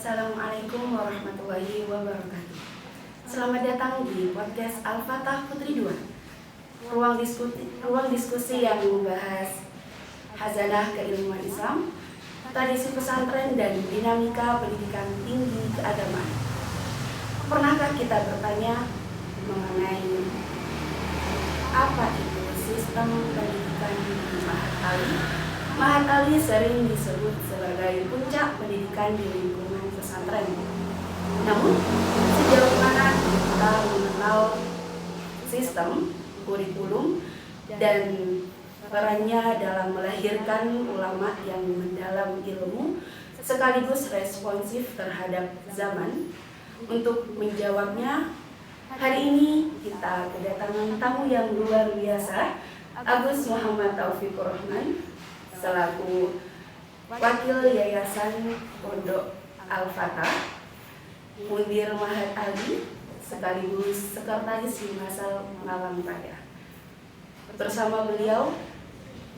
Assalamualaikum warahmatullahi wabarakatuh. Selamat datang di podcast Al-Fatah Putri 2, ruang diskusi yang membahas hazanah keilmuan Islam, tradisi pesantren, dan dinamika pendidikan tinggi keagamaan. Pernahkah kita bertanya mengenai apa itu sistem pendidikan Mahat Ali? Mahat Ali sering disebut sebagai puncak pendidikan di lingkungan pesantren. Namun, sejauh mana kita mengenal sistem, kurikulum, dan perannya dalam melahirkan ulama yang mendalam ilmu sekaligus responsif terhadap zaman? Untuk menjawabnya, hari ini kita kedatangan tamu yang luar biasa, Agus Muhammad Taufikur Rahman, selaku Wakil Yayasan Pondok Al-Fatah, Mundir Mahat Ali, sekaligus Sekretaris Himasal Malang Raya. Bersama beliau,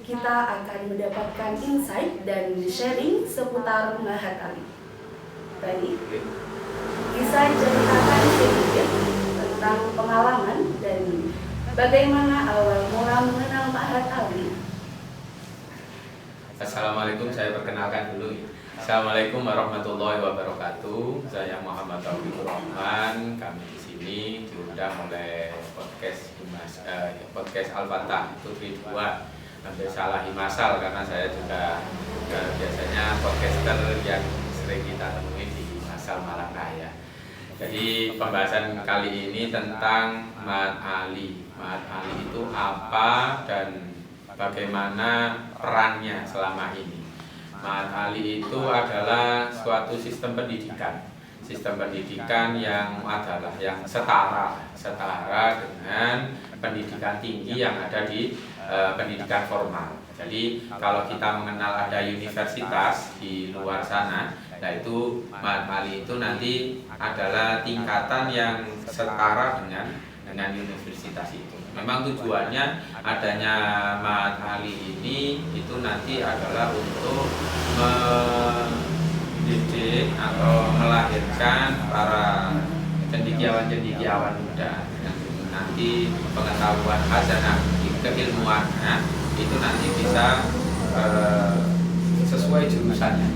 kita akan mendapatkan insight dan sharing seputar Mahat Ali. Tadi, bisa ceritakan sedikit tentang pengalaman dan bagaimana awal mula mengenal Mahat Ali. Assalamualaikum, saya perkenalkan dulu. Assalamualaikum warahmatullahi wabarakatuh. Saya Muhammad Taufikur Rahman. Kami di sini diundang oleh podcast Al-Fatah Putri 2. Hampir salah himasal karena saya juga biasanya podcaster yang sering kita temui di Himasal Malang Raya. Jadi pembahasan kali ini tentang Mahat Ali. Mahat Ali itu apa dan bagaimana perannya selama ini. Mahat Ali itu adalah suatu sistem pendidikan yang adalah yang setara dengan pendidikan tinggi yang ada di pendidikan formal. Jadi kalau kita mengenal ada universitas di luar sana, nah itu Mahat Ali itu nanti adalah tingkatan yang setara dengan universitas itu. Memang tujuannya adanya Mahat Ali ini itu nanti adalah untuk mendidik atau melahirkan para cendekiawan muda yang nanti pengetahuan hazanah keilmuannya itu nanti bisa sesuai jurusannya.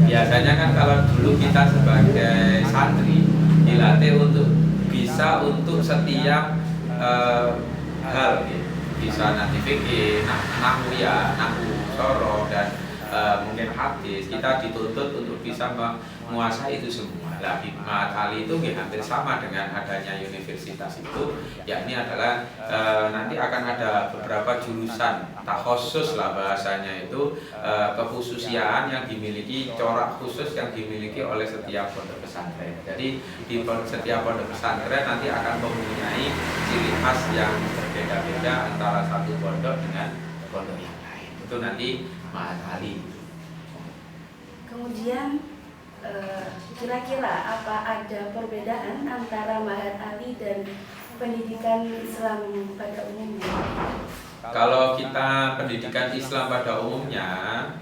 Biasanya kan kalau dulu kita sebagai santri dilatih untuk bisa untuk setiap hal, bisa nanti fikih, nahwu soroh, dan mungkin hadis, kita dituntut untuk bisa menguasai itu semua. Nah, di Mahat Ali itu hampir sama dengan adanya universitas itu, yakni adalah nanti akan ada beberapa jurusan takhusus lah bahasanya itu, kekhususiaan yang dimiliki, corak khusus yang dimiliki oleh setiap pondok pesantren. Jadi di setiap pondok pesantren nanti akan mempunyai ciri khas yang berbeda-beda antara satu pondok dengan pondok yang lain. Itu nanti Mahat Ali. Kemudian kira-kira apa ada perbedaan antara Mahat Ali dan pendidikan Islam pada umumnya? Kalau kita pendidikan Islam pada umumnya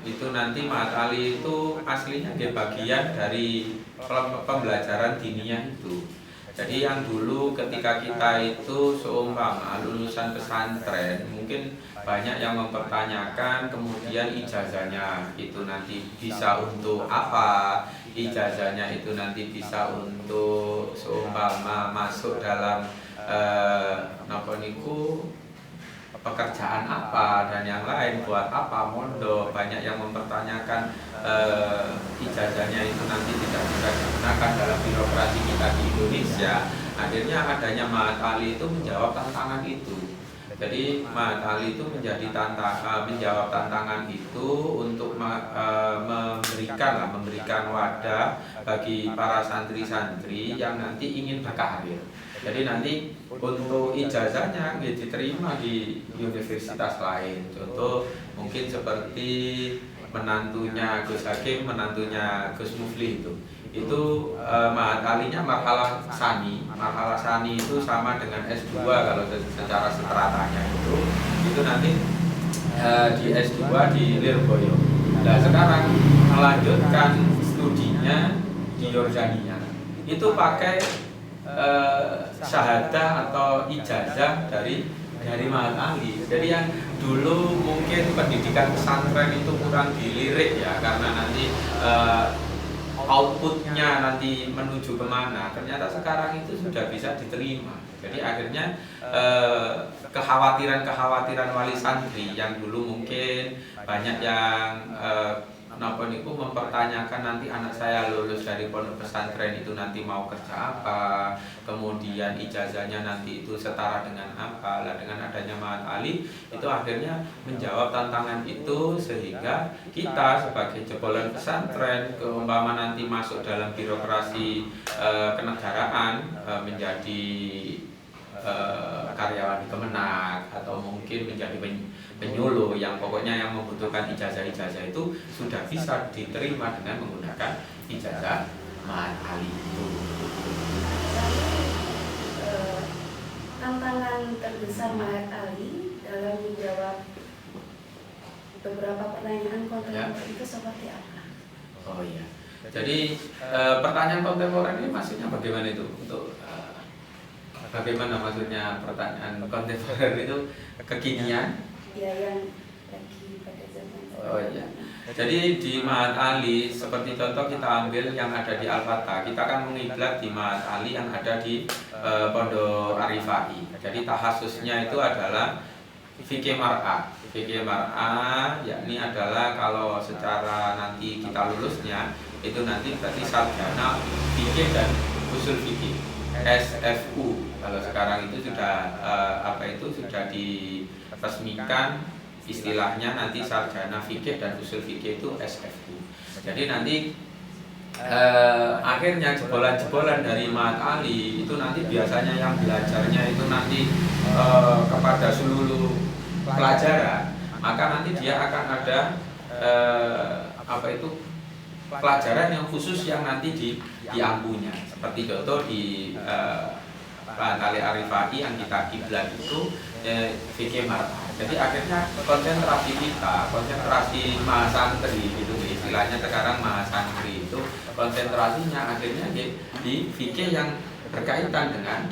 itu nanti Mahat Ali itu aslinya bagian dari pembelajaran diniyah itu. Jadi yang dulu ketika kita itu seumpama lulusan pesantren, mungkin banyak yang mempertanyakan kemudian ijazahnya itu nanti bisa untuk apa, ijazahnya itu nanti bisa untuk seumpama masuk dalam pekerjaan apa dan yang lain, buat apa mondok. Banyak yang mempertanyakan ijazahnya itu nanti tidak bisa digunakan dalam birokrasi kita di Indonesia. Akhirnya adanya Mahat Ali itu menjawab tantangan itu. Jadi Mahat Ali itu menjawab tantangan itu untuk memberikan wadah bagi para santri-santri yang nanti ingin berkarir. Jadi nanti untuk ijazahnya diterima di universitas lain. Contoh mungkin seperti menantunya Gus Hakim, menantunya Gus Mufli itu Mahat Ali-nya marhalah sani. Marhalah sani itu sama dengan S2 kalau secara seteratanya itu nanti di S2 di Lirboyo. Nah sekarang melanjutkan studinya di Yordania itu pakai syahadah atau ijazah dari Mahat Ali. Jadi yang dulu mungkin pendidikan pesantren itu kurang dilirik ya, karena nanti outputnya nanti menuju kemana, ternyata sekarang itu sudah bisa diterima. Jadi akhirnya kekhawatiran wali santri yang dulu mungkin banyak yang kenapa niku mempertanyakan nanti anak saya lulus dari pondok pesantren itu nanti mau kerja apa, kemudian ijazahnya nanti itu setara dengan apa. Lah dengan adanya Mahat Ali itu akhirnya menjawab tantangan itu, sehingga kita sebagai jebolan pesantren keumpama nanti masuk dalam birokrasi kenegaraan, menjadi karyawan di Kemenak atau mungkin menjadi penyuluh yang pokoknya yang membutuhkan ijazah-ijazah itu sudah bisa diterima dengan menggunakan ijazah Mahat Ali itu. Tantangan terbesar Mahat Ali dalam menjawab beberapa pertanyaan kontemporer itu seperti apa? Oh iya. Jadi pertanyaan kontemporer ini maksudnya bagaimana itu? Untuk bagaimana maksudnya pertanyaan kontemporer itu kekinian? Ya, yang lagi pada zaman sekarang. Oh iya. Jadi di Mahat Ali seperti contoh kita ambil yang ada di Al-Fatah, kita akan mengiblat di Mahat Ali yang ada di Pondok Arifai. Jadi tahasusnya itu adalah fikih mar'ah. Fikih mar'ah yakni adalah kalau secara nanti kita lulusnya itu nanti berarti sarjana fikih dan usul fikih. SFU kalau sekarang itu sudah sudah diresmikan istilahnya, nanti sarjana fikih dan usul fikih itu SFU. Jadi nanti akhirnya jebolan-jebolan dari Mahat Ali itu nanti biasanya yang belajarnya itu nanti kepada seluruh pelajaran, maka nanti dia akan ada pelajaran yang khusus yang nanti diampunya. Seperti contoh di Mahat Ali Arifai yang kita kiblat itu fikih mar'ah. Jadi akhirnya konsentrasi mahasantri itu istilahnya sekarang mahasantri itu konsentrasinya akhirnya di fikih yang berkaitan dengan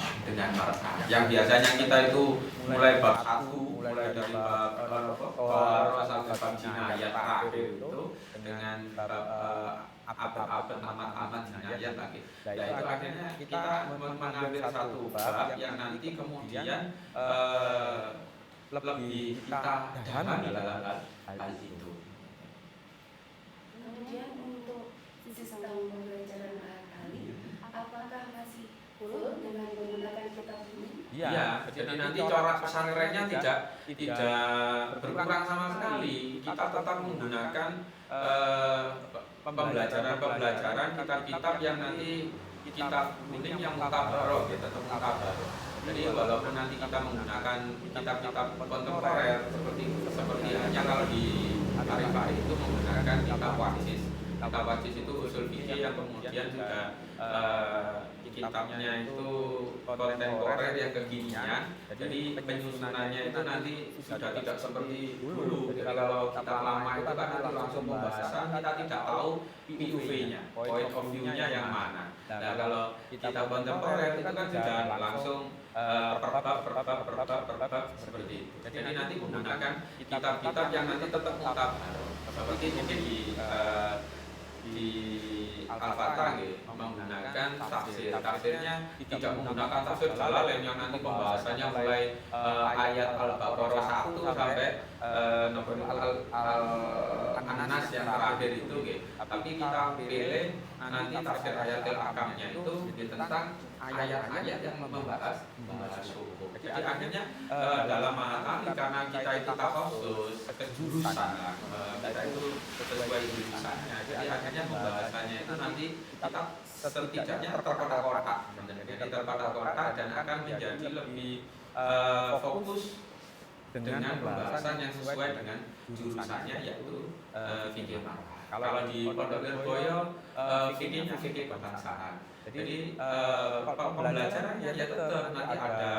mar'ah. Yang biasanya kita itu mulai bab 1, mulai dari bab sampai bab jinayat terakhir itu dengan abad amat jinayat lagi. Nah itu akhirnya kita mengambil satu bab yang nanti kemudian lebih kita dalami dalam hal itu. Kemudian untuk sistem pembelajaran Mahat Ali, apakah masih full dengan menggunakan kitab ini? Iya, jadi nanti corak pesantrennya tidak berkurang sama sekali. Kita tetap menggunakan pembelajaran kitab-kitab yang nanti kitab kuning yang mutabaroh, tetap mutabaroh. Jadi walaupun nanti kita menggunakan kitab-kitab kontemporer seperti hanya kalau di Arifai itu menggunakan kitab Wasis. Kitab Wasis itu usul fikih yang kemudian juga kitabnya itu kontemporer yang kekinian. Jadi penyusunannya itu nanti sudah tidak seperti dulu. Jadi kalau kitab lama itu kan nanti langsung pembahasan, kita tidak tahu POV-nya, point of view-nya yang mana. Nah kalau kitab kontemporer itu kan sudah langsung perbab seperti itu. Jadi nanti menggunakan kitab-kitab yang nanti tetap mutabaroh. Seperti mungkin di Al-Fatah menggunakan tafsirnya tidak menggunakan tafsir Jalalain yang nanti pembahasannya mulai ayat Al-Baqarah 1 sampai Al-Anas yang terakhir itu, tapi kita pilih nanti tafsir ayatil akamnya itu tentang ayat-ayat yang membahas hukum. Jadi akhirnya dalam Mahat Ali karena kita itu takhusus kejurusan, kita itu sesuai jurusannya. Jadi akhirnya pembahasannya itu nanti kita setidaknya terkotak-kotak, dan akan menjadi lebih fokus dengan pembahasan yang sesuai dengan jurusannya, yaitu fikih makrah. Kalau di Pondok Lirboyo fikihnya fikih kebangsaan. Jadi pembelajaran ya tetap nanti ada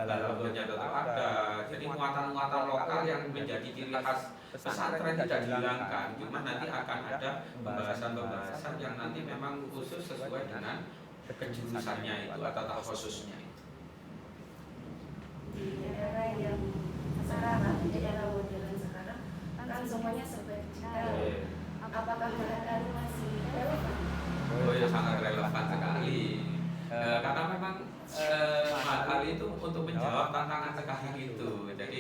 balaghahnya tetap ada. Jadi muatan-muatan lokal yang menjadi ciri khas pesantren tidak dihilangkan. Cuma nanti akan ada pembahasan-pembahasan yang nanti memang khusus sesuai dengan kejurusannya itu atau takhususnya itu. Di era yang sekarang, di era modern sekarang kan semuanya serba digital. Apakah Mahat Ali masih relevan? Oh ya, sangat relevan sekali. Karena memang Mahat Ali itu untuk menjawab tantangan sekarang itu. Jadi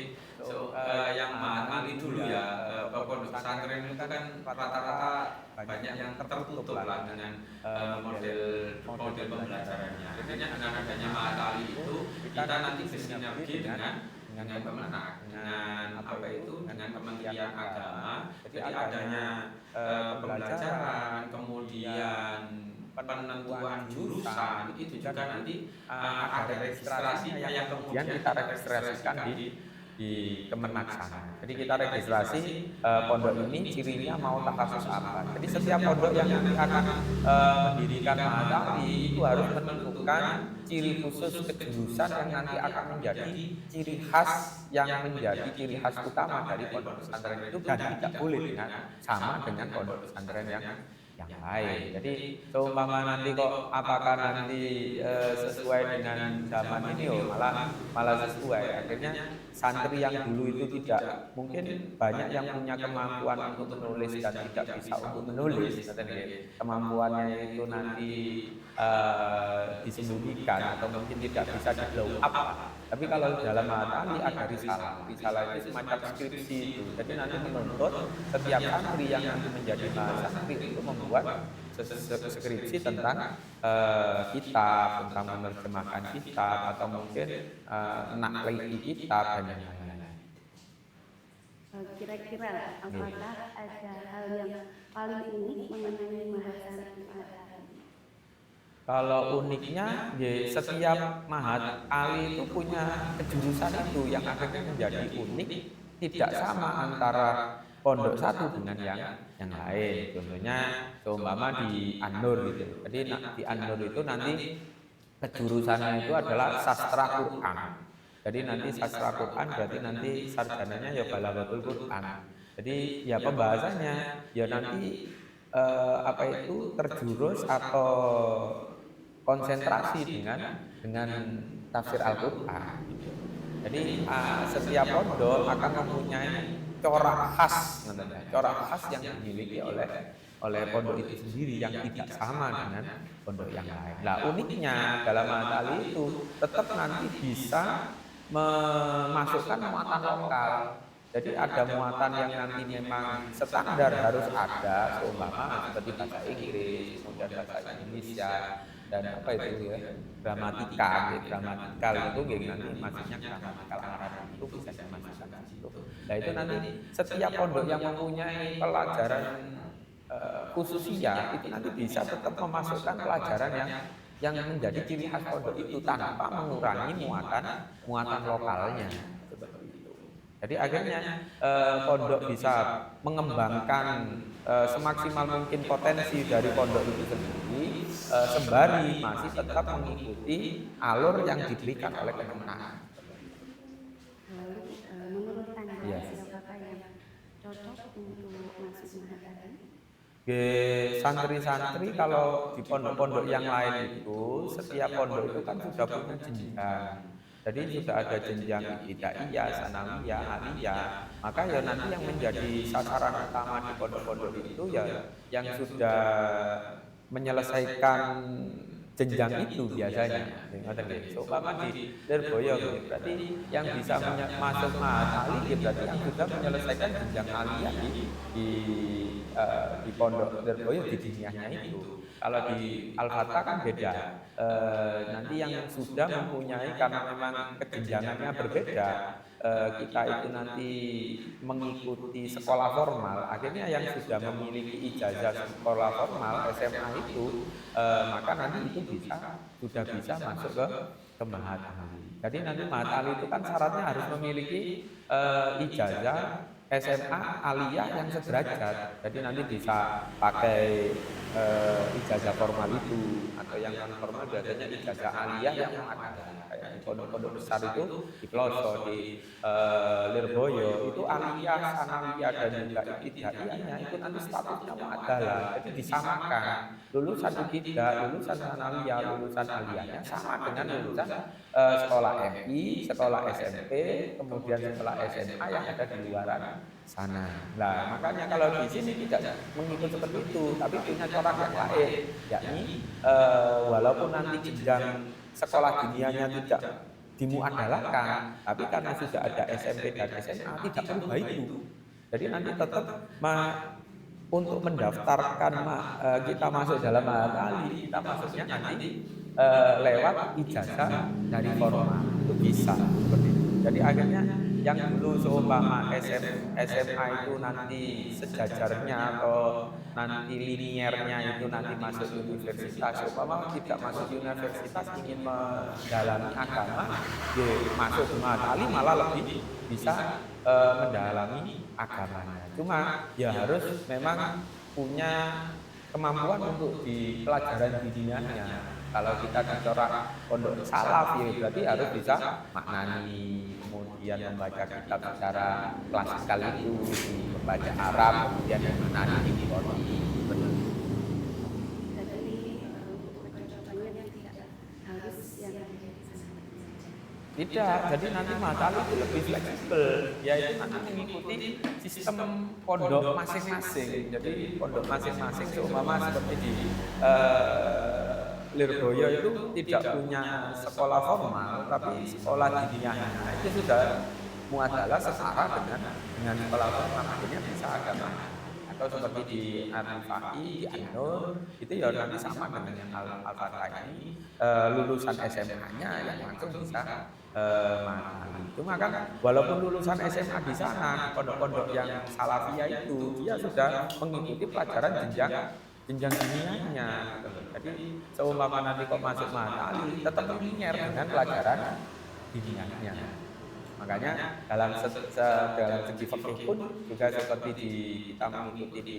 yang Mahat Ali dulu ya, pondok pesantren itu kan rata-rata banyak yang tertutup lah dengan model pembelajarannya. Akhirnya dengan adanya Mahat Ali itu kita nanti bersinergi dengan Kemenak, dengan apa itu, dengan Kementerian Agama. Jadi adanya pembelajaran, kemudian penentuan jurusan itu juga nanti ada registrasinya yang kemudian kita registrasikan di Kemenak sana. Jadi kita registrasi pondok ini cirinya mau takhasus apa. Jadi setiap pondok yang nanti akan mendirikan Mahat Ali itu harus menentukan ciri khusus kejurusan yang nanti akan menjadi ciri khas yang menjadi ciri khas utama dari pondok pesantren itu, dan tidak boleh dengan sama dengan pondok pesantren yang lain. Jadi seumpama nanti kok apakah nanti sesuai dengan zaman ini, malah sesuai. Akhirnya santri yang dulu itu tidak mungkin banyak yang punya kemampuan untuk menulis dan tidak bisa untuk menulis, kemampuannya itu nanti disembunyikan atau mungkin tidak bisa di blow up. Tapi kalau dalam Mahat Ali ada risalah itu semacam skripsi itu. Jadi nanti menuntut setiap santri yang nanti menjadi mahasiswa itu membuat skripsi tentang kitab, tentang menerjemahkan kitab, atau mungkin nakliti kitab dan lain-lain. Kira-kira apakah ada hal yang paling unik mengenai Mahat Ali? Kalau uniknya, setiap Mahat Ali itu punya kejurusan itu yang akhirnya menjadi unik, tidak sama antara pondok satu dengan yang lain. Contohnya, seumpama di An-Nur gitu. Jadi di An-Nur itu nanti kejurusannya itu adalah sastra Quran. Jadi nanti sastra Quran berarti nanti sarjananya ya balaghatul Quran. Jadi ya pembahasannya ya nanti apa itu terjurus atau konsentrasi dengan tafsir Al-Quran. Jadi setiap pondok akan mempunyai corak khas yang dimiliki oleh pondok itu sendiri yang tidak sama dengan pondok yang lain. Nah, uniknya dalam Mahat Ali itu tetap nanti bisa memasukkan muatan lokal. Jadi ada muatan yang nanti memang standar harus ada, seumpama seperti bahasa Inggris, kemudian bahasa Indonesia, dan apa itu ya, gramatikal itu nanti maksudnya gramatikal Arab itu bisa dimasukkan di situ. Nah itu nanti setiap pondok yang mempunyai pelajaran khususnya itu nanti bisa tetap memasukkan pelajaran yang menjadi ciri khas pondok itu tanpa mengurangi muatan lokalnya. Jadi akhirnya pondok bisa mengembangkan semaksimal mungkin potensi dari pondok itu sendiri, sembari masih tetap mengikuti alur yang diberikan oleh Kemenak. Menurut Anda, siapakah yang cocok untuk masuk Mahat Ali? Santri-santri kalau di pondok-pondok yang lain itu, setiap pondok itu kan sudah punya jenjang. Jadi sudah ada jenjang ibtidaiyah, sanawiyah, aliyah. Maka ya nanti yang menjadi sasaran utama di pondok-pondok itu ya yang sudah menyelesaikan jenjang itu biasanya. Seumpama di Lirboyo berarti yang bisa masuk Mahat Ali berarti yang sudah menyelesaikan jenjang aliyah di pondok Lirboyo di diniahnya itu. Kalau di Al-Fatah kan beda. Nanti yang sudah mempunyai, karena memang kejenjangannya berbeda, kita itu nanti mengikuti sekolah formal. Akhirnya yang sudah memiliki ijazah sekolah formal SMA itu, maka nanti itu sudah bisa masuk ke Mahat Ali. Jadi nanti Mahat Ali itu kan syaratnya harus memiliki ijazah SMA aliyah yang sederajat. Jadi nanti bisa pakai ijazah formal itu, atau yang non formal biasanya ijazah aliyah yang ada. Kayak di pondok-pondok besar itu di Pelosok, di Lirboyo itu aliyah, sanawiyah dan juga ibtidaiyahnya itu nanti statusnya mu'addalah. Jadi disamakan. Lulusan ibtidah, lulusan sanawiyah, lulusan aliyahnya sama dengan lulusan sekolah MI, sekolah SMP, kemudian sekolah SMA yang ada di luaran sana. Nah, makanya kalau di sini tidak mengikut seperti itu, tapi punya corak yang lain, yakni walaupun nanti jenjang sekolah dunianya tidak dimuadalakan, tapi karena sudah ada SMP dan SMA tidak berubah itu. Jadi nanti tetap untuk mendaftarkan kita masuk dalam Mahat Ali, kita masuknya nanti lewat ijazah dari formal itu bisa seperti itu. Jadi akhirnya yang dulu seumpama SMA itu nanti sejajarnya atau nanti liniernya itu nanti masuk universitas, seumpama tidak masuk universitas ingin mendalami agama, masuk ke Mahat Ali malah lebih bisa mendalami agamanya. Cuma ya harus memang punya kemampuan untuk di pelajaran diniahnya. Kalau kita bicara pondok salaf ya berarti harus bisa maknani, kemudian membaca kitab secara klasikal itu, membaca Arab, kemudian maknani di Qur'an. Tidak, jadi nanti Mahat Ali itu lebih fleksibel, yaitu nanti mengikuti sistem pondok masing-masing. Jadi pondok masing-masing seumpama seperti di Lirboyo itu tidak punya sekolah formal, tapi sekolah diniahnya itu sudah muadalah setara dengan sekolah formal, akhirnya bisa agama. Atau seperti di Al-Fa'i, di An-Nur, itu ya nanti sama dengan yang Al-Fatah ini, lulusan SMA-nya yang langsung bisa Mahat Ali. Cuma kan walaupun lulusan SMA di sana, pondok-pondok yang salafiyah itu, dia sudah mengikuti pelajaran jenjang dunianya. Jadi seumpama nanti kok masuk Mahat Ali tetap linier dengan pelajaran dunianya. Makanya dalam segi fikih pun juga seperti kita mengikuti di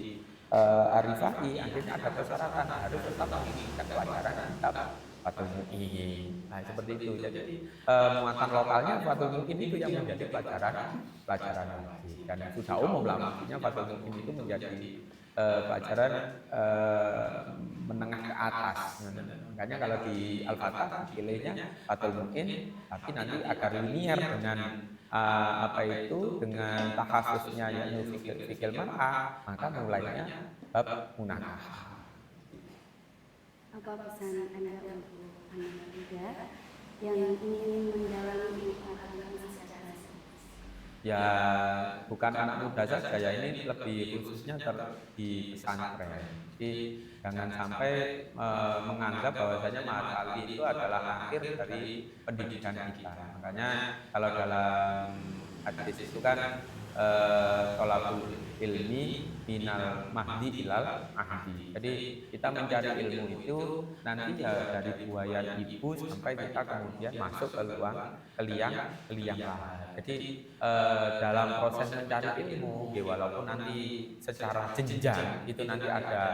Ar-Rifai, akhirnya ada persyaratan harus tetap mengikuti pelajaran kitab Fathul Mu'in. Nah seperti itu. Jadi muatan lokalnya Fathul Mu'in itu yang menjadi pelajaran wajib. Dan sudah umum lah, maksudnya Fathul Mu'in itu menjadi pelajaran menengah ke atas. Makanya kalau di Al-Fatah pilihnya Fathul Mu'in, tapi nanti agar linier dengan dengan takhasusnya yang fikih mar'ah, maka mulainya bab munakah. Apa pesan Anda untuk anak muda yang ingin mendalami agama secara Ya bukan anak muda saja ya, ini lebih khususnya di pesantren. Jadi jangan sampai menganggap bahwasanya Mahat Ali itu adalah akhir dari pendidikan kita. Makanya kalau dalam hadis itu kan thalabul ilmi minal mahdi ilal ahdi. Jadi kita mencari ilmu itu nanti ya dari buayan ibu sampai kita kemudian masuk ke liang lahat. Jadi dalam proses mencari ilmu, ya walaupun nanti secara jenjang itu nanti ada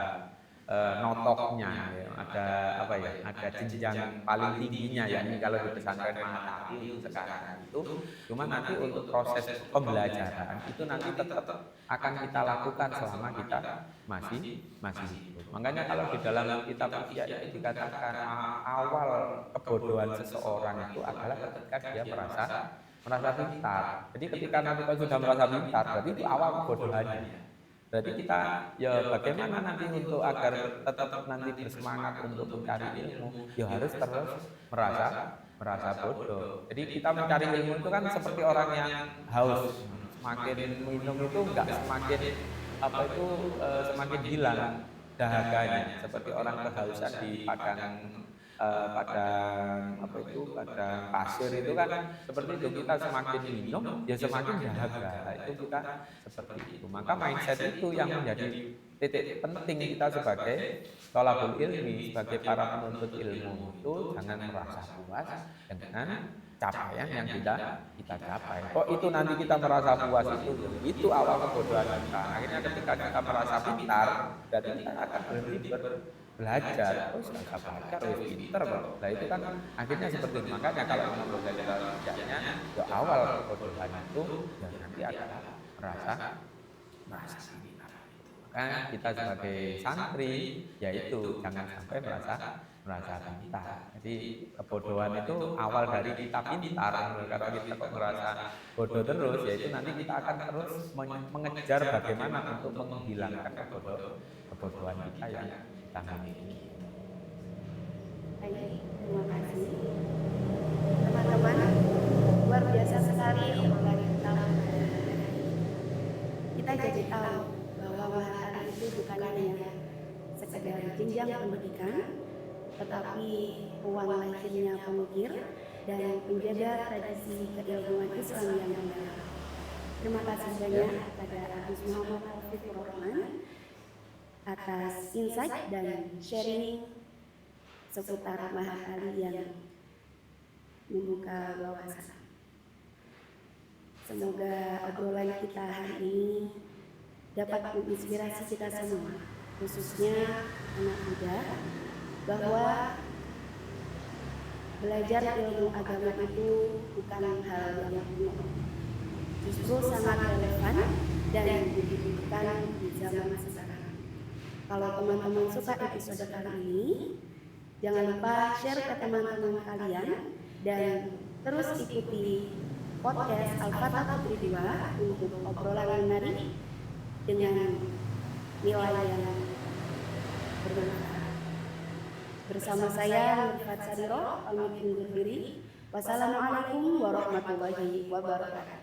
notoknya, ya, ada jenjang paling tingginya ya. Ini kalau di pesantren Mahat Ali sekarang itu, cuma nanti untuk proses pembelajaran itu nanti tetap akan kita lakukan selama kita masih hidup. Makanya kalau di dalam kitab Ihya itu dikatakan awal kebodohan seseorang itu adalah ketika dia merasa pintar. Jadi ketika nanti kalau sudah merasa pintar, berarti itu awal kebodohannya. Berarti kita ya bagaimana nanti untuk agar tetap nanti bersemangat untuk mencari ilmu, ya harus terus merasa bodoh. Jadi kita mencari ilmu itu kan seperti orang yang haus, semakin minum itu enggak semakin hilang dahaganya, seperti orang kehausan di padang padang apa itu padang pasir itu kan seperti itu, kita semakin minum ya semakin dahaga. Itu kita seperti itu. Maka mindset itu yang menjadi titik penting kita sebagai thalabul ilmi, sebagai para penuntut ilmu itu jangan merasa puas dengan capaian yang kita capai. Kok itu nanti kita merasa puas itu awal kebodohan kita. Akhirnya ketika kita merasa pintar, berarti kita akan berhenti belajar. Terus nggak baca, terus pintar kok. Nah itu kan akhirnya seperti itu. Makanya kalau mau belajar tidaknya, ya awal kebodohan itu ya nanti adalah merasa pintar. Maka kita sebagai santri, yaitu jangan sampai merasa pintar. Jadi kebodohan itu awal dari kita pintar. Kalau kita kok merasa bodoh terus, yaitu nanti kita akan terus mengejar bagaimana untuk menghilangkan kebodohan kita yang kita miliki. Baik, terima kasih. Teman-teman, luar biasa sekali obrolan kita. Kita jadi tahu bahwa mahar itu bukan hanya sekedar jenjang pendidikan, tetapi ruang lahirnya pemikir dan penjaga tradisi keilmuan Islam yang mendalam. Terima kasih banyak kepada Agus Muhammad Taufikur Rahman atas insight dan sharing seputar mahar Ali yang membuka wawasan. Semoga obrolan kita hari ini dapat menginspirasi kita semua, khususnya anak muda, bahwa belajar ilmu agama itu bukan hal yang kuno, justru sangat relevan dan dibutuhkan di zaman sekarang. Kalau teman-teman suka episode kali ini, jangan lupa share ke teman-teman kalian dan terus ikuti podcast Al-Fatah Putri 2 untuk obrolan menarik dengan nilai yang bermanfaat. Bersama saya Nurfat Sariro, pamit undur diri. Wassalamualaikum warahmatullahi wabarakatuh.